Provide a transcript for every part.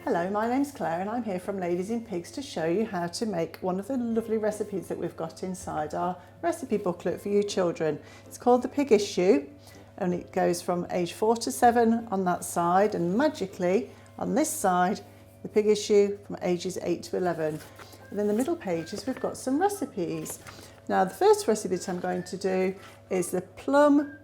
Hello, my name's Claire and I'm here from Ladies in Pigs to show you how to make one of the lovely recipes that we've got inside our recipe booklet for you children. It's called the Pig Issue and it goes from age 4 to 7 on that side, and magically on this side the Pig Issue from ages 8 to 11. And in the middle pages we've got some recipes. Now the first recipe that I'm going to do is the plum,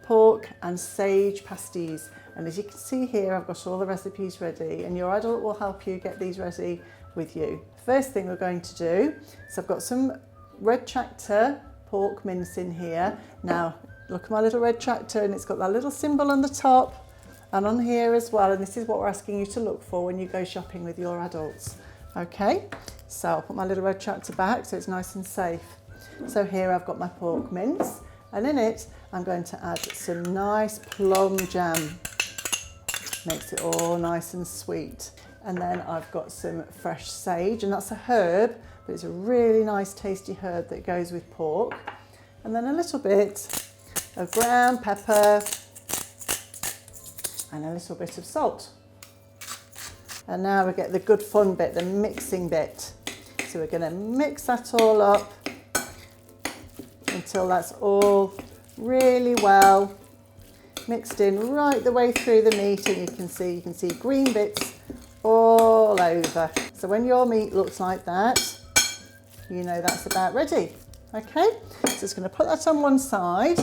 pork and sage pasties. And as you can see here, I've got all the recipes ready, and your adult will help you get these ready with you. First thing we're going to do is I've got some red tractor pork mince in here. Now look at my little red tractor, and it's got that little symbol on the top and on here as well, and this is what we're asking you to look for when you go shopping with your adults. Okay, so I'll put my little red tractor back so it's nice and safe. So here I've got my pork mince, and in it I'm going to add some nice plum jam. Makes it all nice and sweet. And then I've got some fresh sage, and that's a herb, but it's a really nice tasty herb that goes with pork. And then a little bit of ground pepper and a little bit of salt. And now we get the good fun bit, the mixing bit. So we're going to mix that all up until that's all really well mixed in right the way through the meat, and you can see green bits all over. So when your meat looks like that, you know that's about ready. Okay, so just going to put that on one side,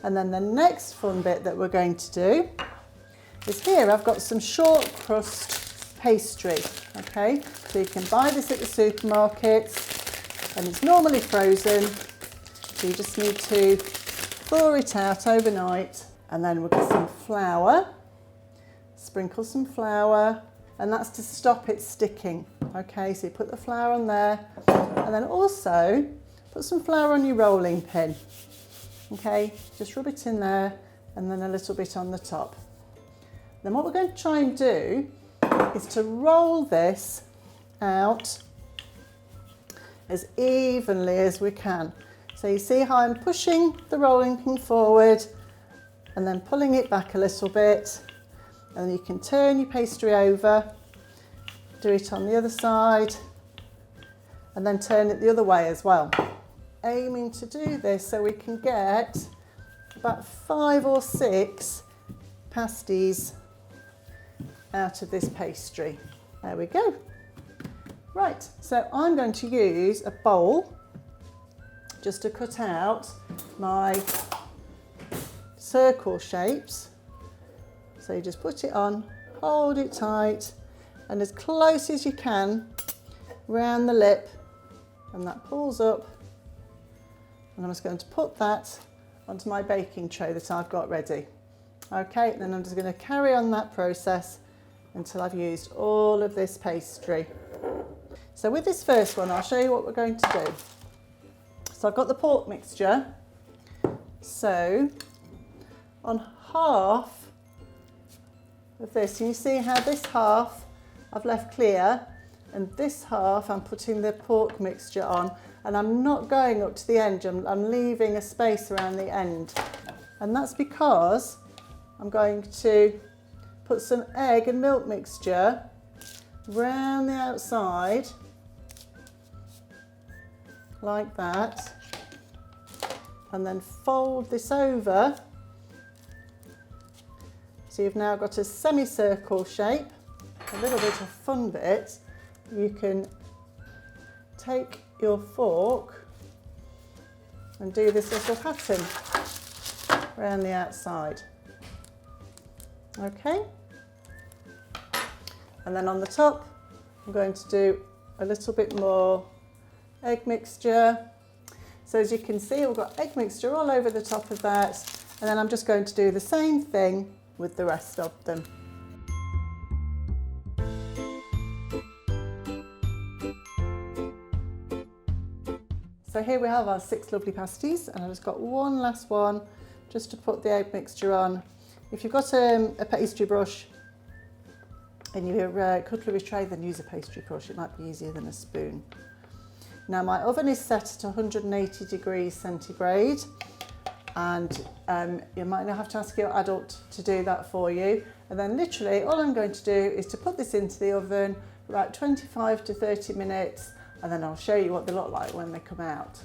and then the next fun bit that we're going to do is here I've got some short crust pastry. Okay, so you can buy this at the supermarkets and it's normally frozen, so you just need to thaw it out overnight. And then we'll get some flour, sprinkle some flour, and that's to stop it sticking. Okay, so you put the flour on there, and then also put some flour on your rolling pin. Okay, just rub it in there, and then a little bit on the top. Then what we're going to try and do is to roll this out as evenly as we can. So you see how I'm pushing the rolling pin forward, and then pulling it back a little bit, and then you can turn your pastry over, do it on the other side, and then turn it the other way as well. Aiming to do this so we can get about 5 or 6 pasties out of this pastry. There we go. Right, so I'm going to use a bowl just to cut out my circle shapes. So you just put it on, hold it tight, and as close as you can round the lip, and that pulls up, and I'm just going to put that onto my baking tray that I've got ready. Okay, then I'm just going to carry on that process until I've used all of this pastry. So with this first one, I'll show you what we're going to do. So I've got the pork mixture, so on half of this, and you see how this half I've left clear, and this half I'm putting the pork mixture on, and I'm not going up to the end, I'm leaving a space around the end, and that's because I'm going to put some egg and milk mixture round the outside like that, and then fold this over. So you've now got a semicircle shape. A little bit of fun bit, you can take your fork and do this little pattern around the outside. Okay, and then on the top I'm going to do a little bit more egg mixture. So as you can see, we've got egg mixture all over the top of that, and then I'm just going to do the same thing with the rest of them. So here we have our 6 lovely pasties, and I've just got one last one just to put the egg mixture on. If you've got a pastry brush in your cutlery tray, then use a pastry brush, it might be easier than a spoon. Now my oven is set at 180 degrees centigrade, and you might not have to ask your adult to do that for you. And then literally all I'm going to do is to put this into the oven for about 25 to 30 minutes, and then I'll show you what they look like when they come out.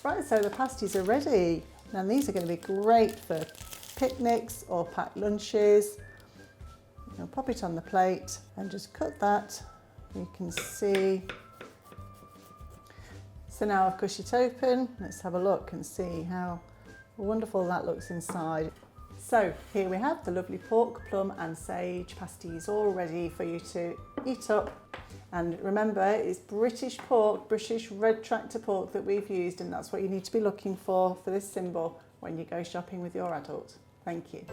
Right, so the pasties are ready. Now these are going to be great for picnics or packed lunches. I'll pop it on the plate and just cut that. You can see. So now I've cut it open. Let's have a look and see how wonderful that looks inside. So here we have the lovely pork, plum and sage pasties all ready for you to eat up. And remember, it's British pork, British red tractor pork that we've used, and that's what you need to be looking for this symbol when you go shopping with your adult. Thank you.